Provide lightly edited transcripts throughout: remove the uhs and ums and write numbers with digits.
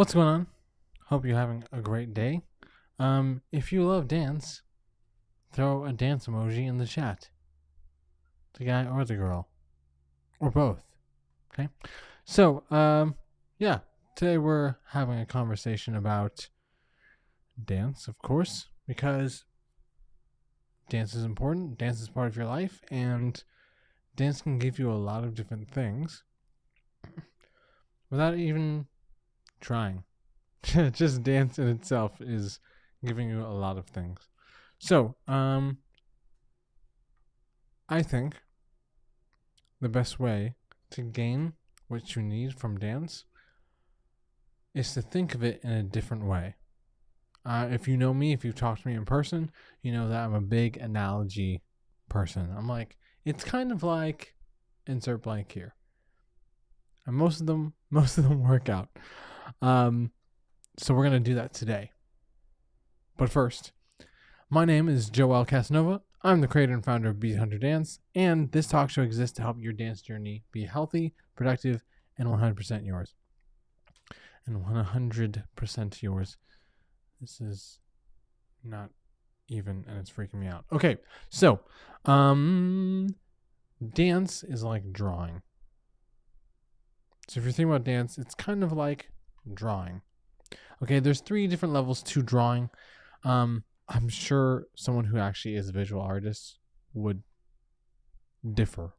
What's going on? Hope you're having a great day. If you love dance, throw a dance emoji in the chat. The guy or the girl. Or both. Okay? So, yeah. Today we're having a conversation about dance, of course, because dance is important. Dance is part of your life, and dance can give you a lot of different things without even trying. Just dance in itself is giving you a lot of things. So, I think the best way to gain what you need from dance is to think of it in a different way. If you know me, if you've talked to me in person, you know that I'm a big analogy person. I'm like, it's kind of like insert blank here. And most of them work out. So we're going to do that today. But first, my name is Joel Casanova. I'm the creator and founder of Beat Hunter Dance, and this talk show exists to help your dance journey be healthy, productive, and 100% yours. And 100% yours. This is not even, and it's freaking me out. Okay, so, dance is like drawing. So if you're thinking about dance, it's kind of like drawing. Okay, there's 3 different levels to drawing. I'm sure someone who actually is a visual artist would differ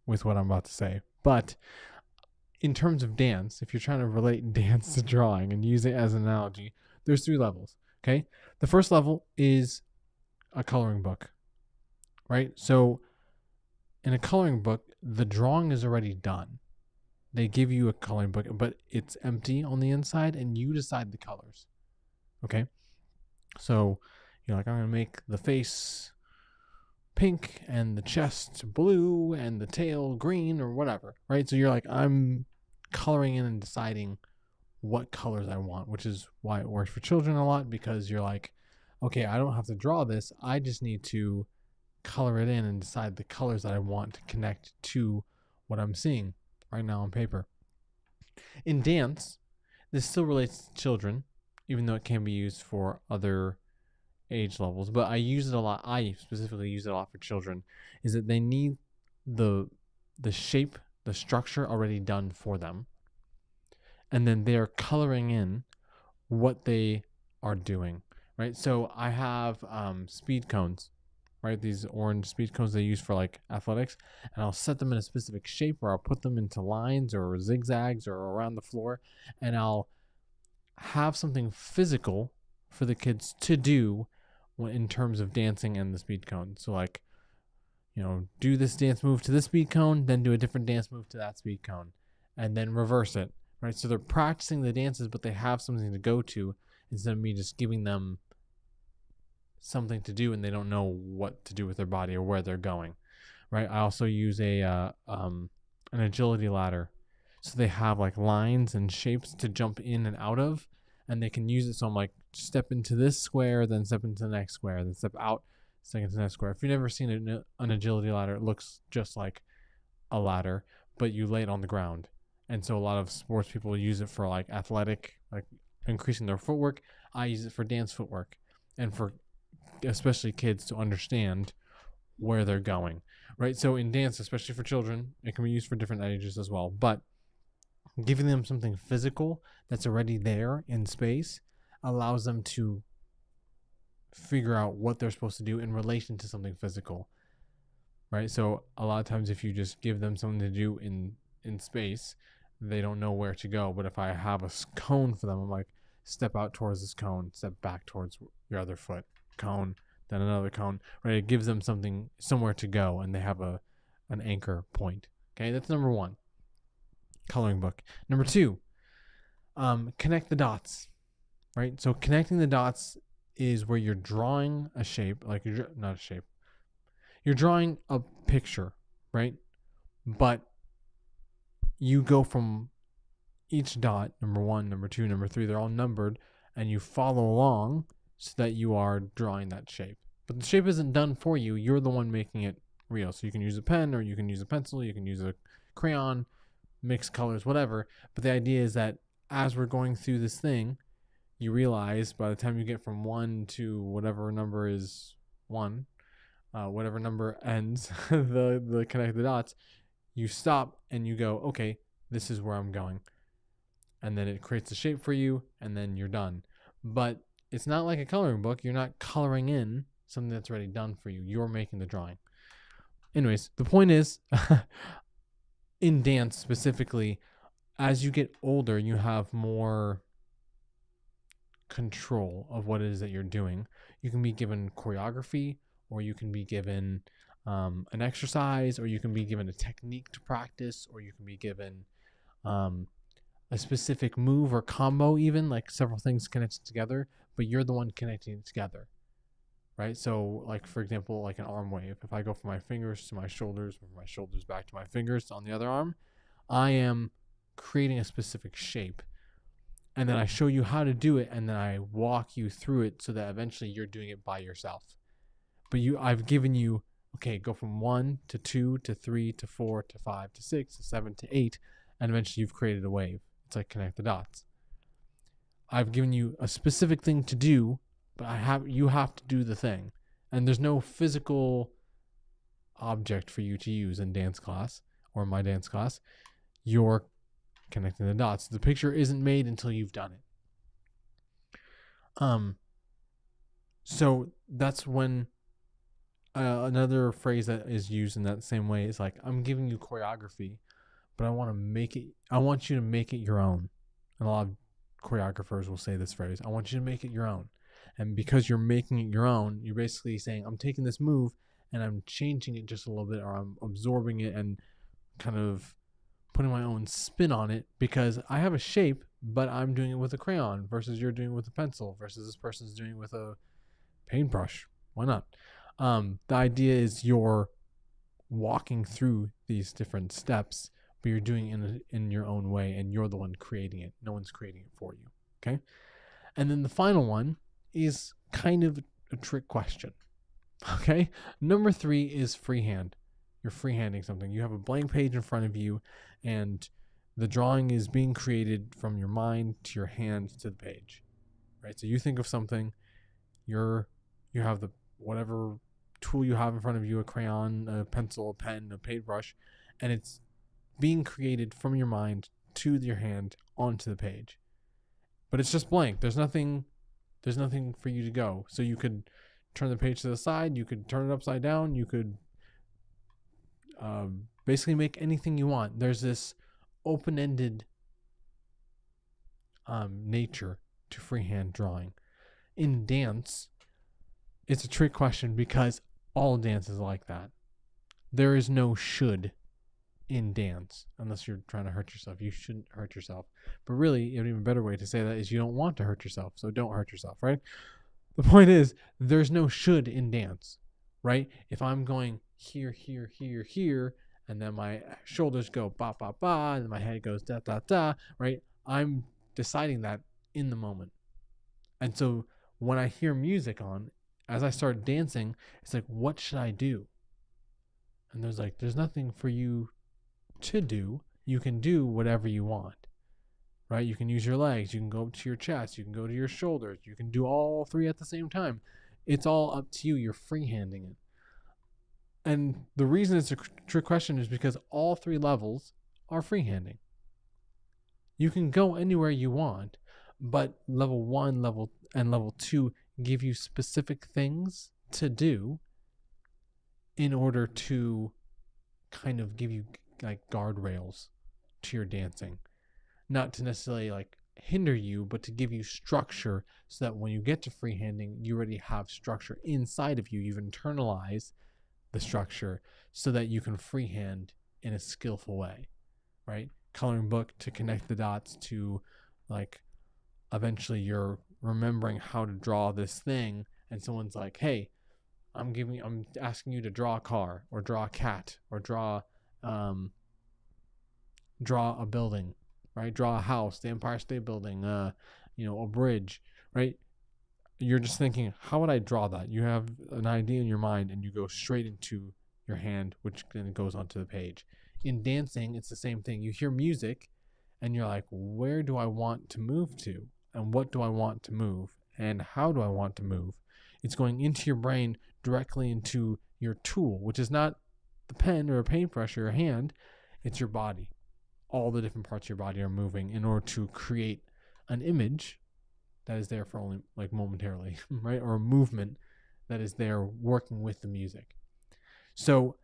with what I'm about to say. But in terms of dance, if you're trying to relate dance to drawing and use it as an analogy, there's 3 levels, okay? The first level is a coloring book, right? So in a coloring book, the drawing is already done. They give you a coloring book, but it's empty on the inside, and you decide the colors, okay? So you're like, I'm going to make the face pink and the chest blue and the tail green or whatever, right? So you're like, I'm coloring in and deciding what colors I want, which is why it works for children a lot, because you're like, okay, I don't have to draw this. I just need to color it in and decide the colors that I want to connect to what I'm seeing right now on paper. In dance, this still relates to children, even though it can be used for other age levels, but I use it a lot. I specifically use it a lot for children, is that they need the shape, the structure already done for them. And then they're coloring in what they are doing, right? So I have speed cones, right? These orange speed cones they use for like athletics, and I'll set them in a specific shape, or I'll put them into lines or zigzags or around the floor, and I'll have something physical for the kids to do in terms of dancing and the speed cone. So like, do this dance move to this speed cone, then do a different dance move to that speed cone, and then reverse it, right? So they're practicing the dances, but they have something to go to instead of me just giving them something to do and they don't know what to do with their body or where they're going, right? I also use an agility ladder, so they have like lines and shapes to jump in and out of, and they can use it. So I'm like, step into this square, then step into the next square, then step out, step into the next square. If you've never seen an agility ladder, it looks just like a ladder, but you lay it on the ground. And so a lot of sports people use it for like athletic, like increasing their footwork. I use it for dance footwork, and for especially kids to understand where they're going, right? So in dance, especially for children, it can be used for different ages as well, but giving them something physical that's already there in space allows them to figure out what they're supposed to do in relation to something physical, right? So a lot of times if you just give them something to do in space, they don't know where to go. But if I have a cone for them, I'm like, step out towards this cone, step back towards your other foot, cone, then another cone, right? It gives them somewhere to go, and they have an anchor point. Okay, that's number 1, coloring book. Number 2, connect the dots, right? So connecting the dots is where you're drawing a shape, like not a shape. You're drawing a picture, right? But you go from each dot, number 1, number 2, number 3, they're all numbered, and you follow along so that you are drawing that shape. But the shape isn't done for you. You're the one making it real. So you can use a pen, or you can use a pencil, you can use a crayon, mix colors, whatever. But the idea is that as we're going through this thing, you realize by the time you get from 1 to whatever number is 1, whatever number ends the connect the dots, you stop and you go, okay, this is where I'm going. And then it creates a shape for you, and then you're done. But it's not like a coloring book. You're not coloring in something that's already done for you. You're making the drawing. Anyways, the point is, in dance specifically, as you get older, you have more control of what it is that you're doing. You can be given choreography, or you can be given an exercise, or you can be given a technique to practice, or you can be given a specific move or combo, even like several things connected together, but you're the one connecting it together, right? So like, for example, like an arm wave, if I go from my fingers to my shoulders, from my shoulders back to my fingers on the other arm, I am creating a specific shape, and then I show you how to do it, and then I walk you through it so that eventually you're doing it by yourself. But I've given you, okay, go from 1 to 2 to 3 to 4 to 5 to 6 to 7 to 8, and eventually you've created a wave. It's like connect the dots. I've given you a specific thing to do, but you have to do the thing. And there's no physical object for you to use in dance class or my dance class. You're connecting the dots. The picture isn't made until you've done it. So that's when another phrase that is used in that same way is like, I'm giving you choreography, but I want you to make it your own. And a lot of choreographers will say this phrase, I want you to make it your own. And because you're making it your own, you're basically saying, I'm taking this move and I'm changing it just a little bit, or I'm absorbing it and kind of putting my own spin on it, because I have a shape, but I'm doing it with a crayon versus you're doing it with a pencil versus this person's doing it with a paintbrush. Why not? The idea is you're walking through these different steps, but you're doing it in your own way, and you're the one creating it. No one's creating it for you. Okay? And then the final one is kind of a trick question. Okay? Number 3 is freehand. You're freehanding something. You have a blank page in front of you, and the drawing is being created from your mind to your hand to the page. Right? So you think of something, you have the whatever tool you have in front of you, a crayon, a pencil, a pen, a paintbrush, and it's being created from your mind to your hand onto the page. But it's just blank. There's nothing for you to go. So you could turn the page to the side, you could turn it upside down, you could basically make anything you want. There's this open-ended nature to freehand drawing. In dance, it's a trick question because all dance is like that. There is no should in dance, unless you're trying to hurt yourself. You shouldn't hurt yourself. But really, an even better way to say that is you don't want to hurt yourself, so don't hurt yourself, right? The point is, there's no should in dance, right? If I'm going here, here, here, here, and then my shoulders go ba, ba, ba, and then my head goes da, da, da, right? I'm deciding that in the moment. And so when I hear music on, as I start dancing, it's like, what should I do? And there's nothing for you to do. You can do whatever you want, right? You can use your legs, you can go to your chest, you can go to your shoulders, you can do all 3 at the same time. It's all up to you. You're freehanding it. And the reason it's a trick question is because all 3 levels are freehanding. You can go anywhere you want, but level 1, level 2 give you specific things to do in order to kind of give you like guardrails to your dancing. Not to necessarily like hinder you, but to give you structure so that when you get to freehanding, you already have structure inside of you. You've internalized the structure so that you can freehand in a skillful way, right? Coloring book to connect the dots to like eventually you're remembering how to draw this thing, and someone's like, hey, I'm asking you to draw a car or draw a cat or draw a building, right? Draw a house, the Empire State Building, a bridge, right? You're just thinking, how would I draw that? You have an idea in your mind and you go straight into your hand, which then goes onto the page. In dancing, it's the same thing. You hear music and you're like, where do I want to move to? And what do I want to move? And how do I want to move? It's going into your brain directly into your tool, which is not the pen or a paintbrush or a hand, it's your body. All the different parts of your body are moving in order to create an image that is there for only like momentarily, right? Or a movement that is there working with the music. So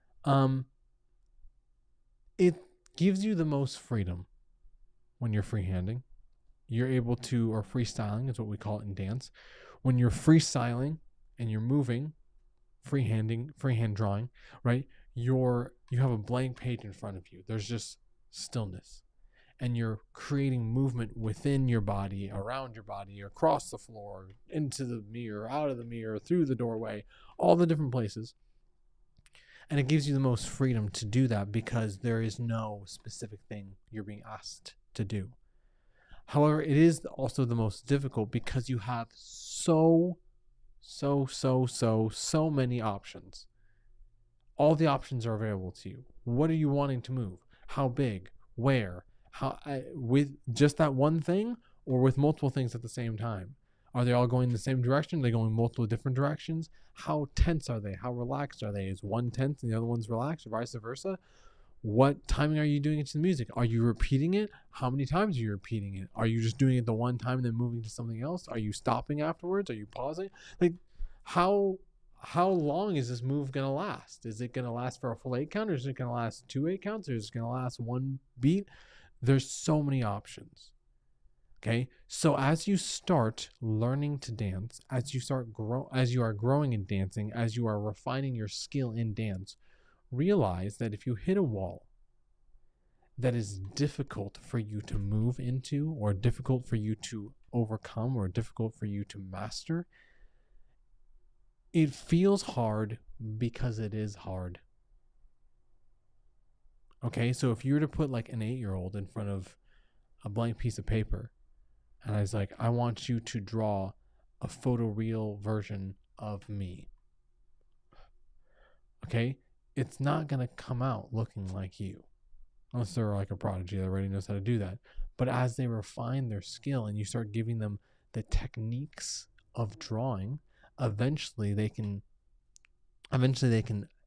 it gives you the most freedom when you're freehanding. You're able to, or freestyling is what we call it in dance. When you're freestyling and you're moving, freehand drawing, right? You have a blank page in front of you. There's just stillness. And you're creating movement within your body, around your body, across the floor, into the mirror, out of the mirror, through the doorway, all the different places. And it gives you the most freedom to do that because there is no specific thing you're being asked to do. However, it is also the most difficult because you have so many options. All the options are available to you. What are you wanting to move? How big? Where? With just that one thing or with multiple things at the same time? Are they all going the same direction? Are they going multiple different directions? How tense are they? How relaxed are they? Is one tense and the other one's relaxed, or vice versa? What timing are you doing it to the music? Are you repeating it? How many times are you repeating it? Are you just doing it the one time and then moving to something else? Are you stopping afterwards? Are you pausing? Like, how long is this move going to last? Is it going to last for a full 8 count, or is it going to last 2 8 counts, or is it going to last one beat? There's so many options. Okay, so as you start learning to dance, as you are growing in dancing, as you are refining your skill in dance, realize that if you hit a wall that is difficult for you to move into, or difficult for you to overcome, or difficult for you to master, it feels hard because it is hard. Okay, so if you were to put like an 8-year-old in front of a blank piece of paper, and I was like, I want you to draw a photoreal version of me. Okay, it's not going to come out looking like you, unless they're like a prodigy that already knows how to do that. But as they refine their skill and you start giving them the techniques of drawing, eventually they can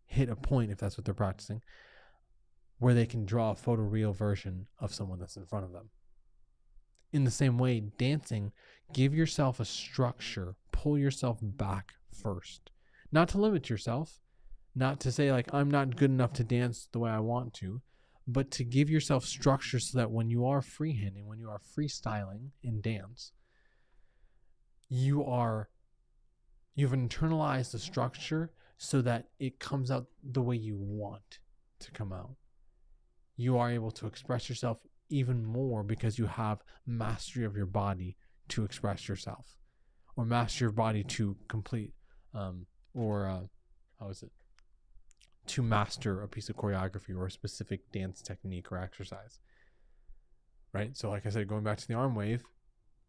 hit a point, if that's what they're practicing, where they can draw a photoreal version of someone that's in front of them. In the same way, dancing, give yourself a structure, pull yourself back first. Not to limit yourself, not to say like, I'm not good enough to dance the way I want to, but to give yourself structure so that when you are freehanding, when you are freestyling in dance, you've internalized the structure so that it comes out the way you want to come out. You are able to express yourself even more because you have mastery of your body to express yourself, or master your body to complete, to master a piece of choreography or a specific dance technique or exercise, right? So like I said, going back to the arm wave,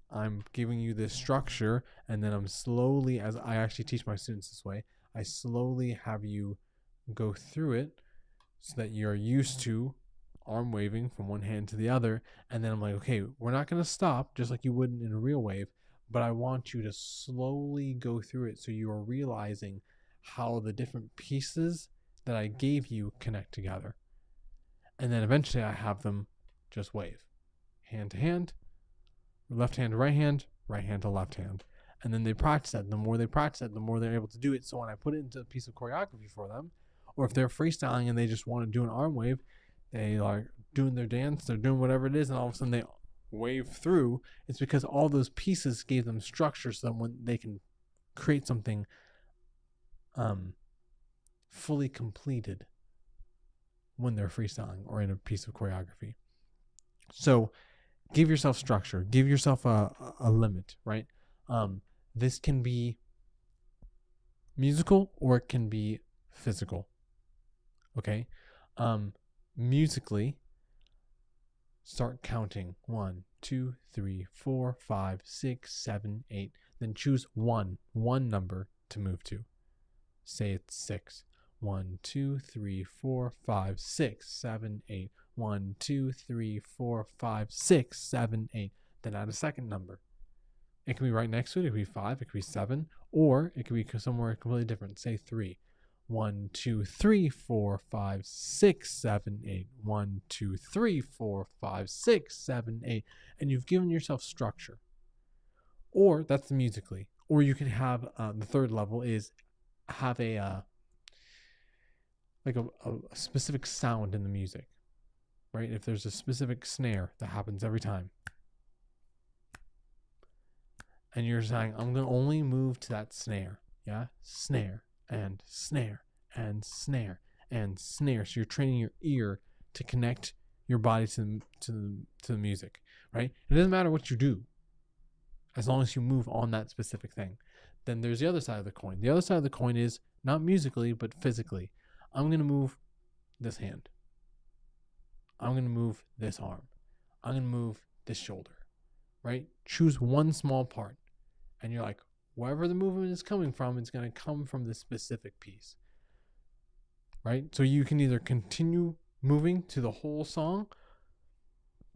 I'm giving you this structure, and then I'm slowly, as I actually teach my students this way, I slowly have you go through it so that you're used to arm waving from one hand to the other. And then I'm like, okay, we're not going to stop just like you would in a real wave, but I want you to slowly go through it so you are realizing how the different pieces that I gave you connect together. And then eventually I have them just wave hand to hand, left hand to right hand to left hand. And then they practice that. The more they practice it, the more they're able to do it. So when I put it into a piece of choreography for them, or if they're freestyling and they just want to do an arm wave, they are doing their dance, they're doing whatever it is, and all of a sudden they wave through. It's because all those pieces gave them structure so that when they can create something fully completed when they're freestyling or in a piece of choreography. So give yourself structure, give yourself a limit, right? This can be musical or it can be physical. Okay? Musically, start counting 1, 2, 3, 4, 5, 6, 7, 8. Then choose one number to move to. Say it's 6. 1, 2, 3, 4, 5, 6, 7, 8. 1, 2, 3, 4, 5, 6, 7, 8. Then add a second number. It can be right next to it. It could be 5. It could be 7. Or it could be somewhere completely different. Say 3. 1, 2, 3, 4, 5, 6, 7, 8. 1, 2, 3, 4, 5, 6, 7, 8. And you've given yourself structure. Or that's the musically. Or you can have the third level is have a specific sound in the music, right? If there's a specific snare that happens every time, and you're saying, I'm going to only move to that snare. Yeah. Snare and snare and snare and snare. So you're training your ear to connect your body to the music, right? It doesn't matter what you do, as long as you move on that specific thing. Then there's the other side of the coin. The other side of the coin is not musically, but physically. I'm going to move this hand. I'm going to move this arm. I'm going to move this shoulder, right? Choose one small part. And you're like, wherever the movement is coming from, it's going to come from this specific piece, right? So you can either continue moving to the whole song,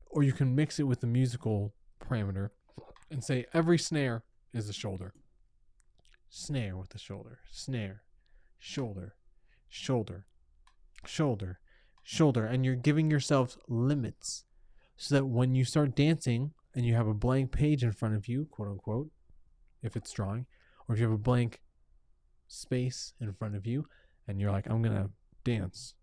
or you can mix it with the musical parameter and say every snare is the shoulder. Snare with the shoulder. Snare. Shoulder. Shoulder. Shoulder. Shoulder. And you're giving yourself limits so that when you start dancing and you have a blank page in front of you, quote unquote, if it's drawing, or if you have a blank space in front of you and you're like, I'm going to dance.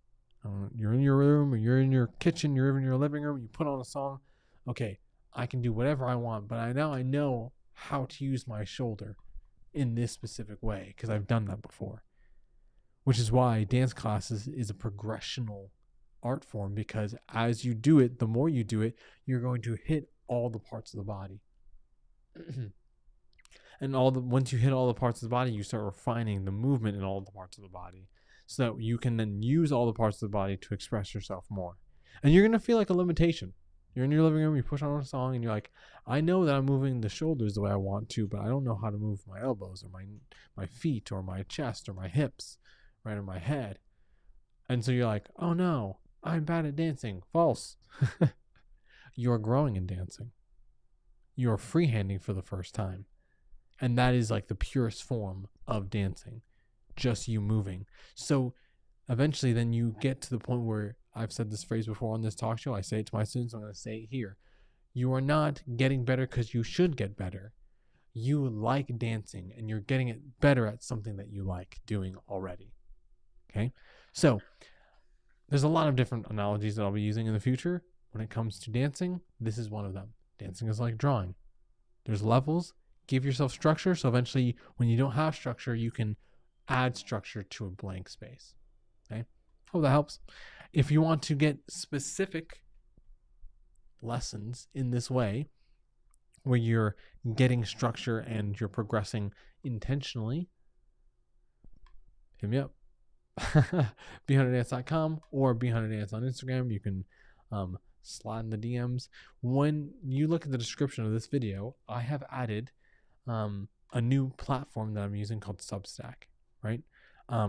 You're in your room or you're in your kitchen, you're in your living room, you put on a song. Okay, I can do whatever I want, but I know how to use my shoulder in this specific way because I've done that before. Which is why dance classes is a progressional art form, because as you do it, the more you do it, you're going to hit all the parts of the body. And once you hit all the parts of the body, you start refining the movement in all the parts of the body so that you can then use all the parts of the body to express yourself more. And you're going to feel like a limitation. You're in your living room, you push on a song, and you're like, I know that I'm moving the shoulders the way I want to, but I don't know how to move my elbows or my feet or my chest or my hips, right, or my head. And so you're like, oh no, I'm bad at dancing. False. You're growing in dancing. You're freehanding for the first time. And that is like the purest form of dancing, just you moving. So eventually then you get to the point where, I've said this phrase before on this talk show, I say it to my students, I'm going to say it here. You are not getting better because you should get better. You like dancing and you're getting it better at something that you like doing already. Okay? So there's a lot of different analogies that I'll be using in the future. When it comes to dancing, this is one of them. Dancing is like drawing. There's levels. Give yourself structure, so eventually when you don't have structure, you can add structure to a blank space. Okay? Hope that helps. If you want to get specific lessons in this way, where you're getting structure and you're progressing intentionally, hit me up. BeHunterDance.com or BeHunterDance on Instagram. You can slide in the DMs. When you look at the description of this video, I have added a new platform that I'm using called Substack, right?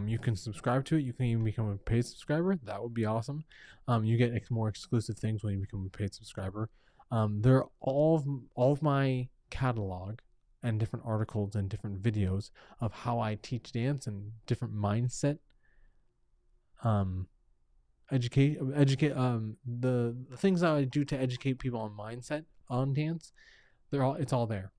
You can subscribe to it. You can even become a paid subscriber. That would be awesome. You get more exclusive things when you become a paid subscriber. There are all of my catalog and different articles and different videos of how I teach dance and different mindset educate the things that I do to educate people on mindset on dance. It's all there.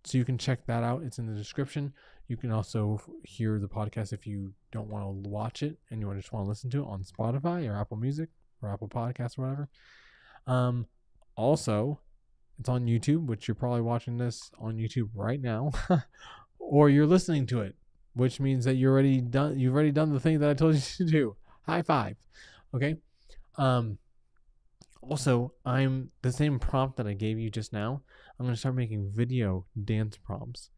So you can check that out. It's in the description. You can also hear the podcast if you don't want to watch it and you just want to listen to it on Spotify or Apple Music or Apple Podcasts or whatever. Also, it's on YouTube, which you're probably watching this on YouTube right now, or you're listening to it, which means that you've already done the thing that I told you to do. High five. Okay. Also, I'm the same prompt that I gave you just now. I'm going to start making video dance prompts.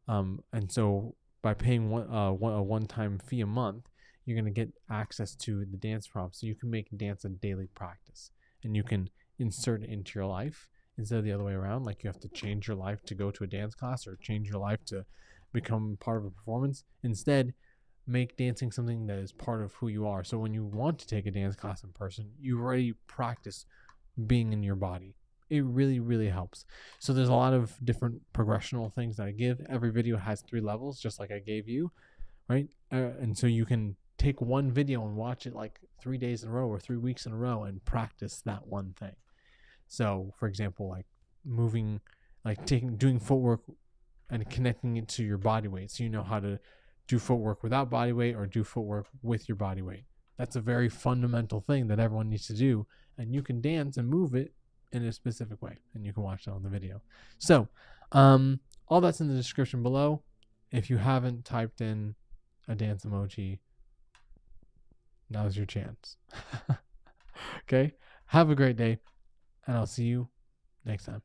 And so by paying a one-time fee a month, you're going to get access to the dance prompts. So you can make dance a daily practice and you can insert it into your life instead of the other way around. Like you have to change your life to go to a dance class or change your life to become part of a performance. Instead, make dancing something that is part of who you are. So when you want to take a dance class in person, you already practice being in your body. It really, really helps. So there's a lot of different progressional things that I give. Every video has 3 levels, just like I gave you, right? And so you can take one video and watch it like 3 days in a row or 3 weeks in a row and practice that one thing. So for example, like moving, like doing footwork and connecting it to your body weight. So you know how to do footwork without body weight or do footwork with your body weight. That's a very fundamental thing that everyone needs to do. And you can dance and move it in a specific way. And you can watch that on the video. So all that's in the description below. If you haven't typed in a dance emoji, now's your chance. Okay? Have a great day. And I'll see you next time.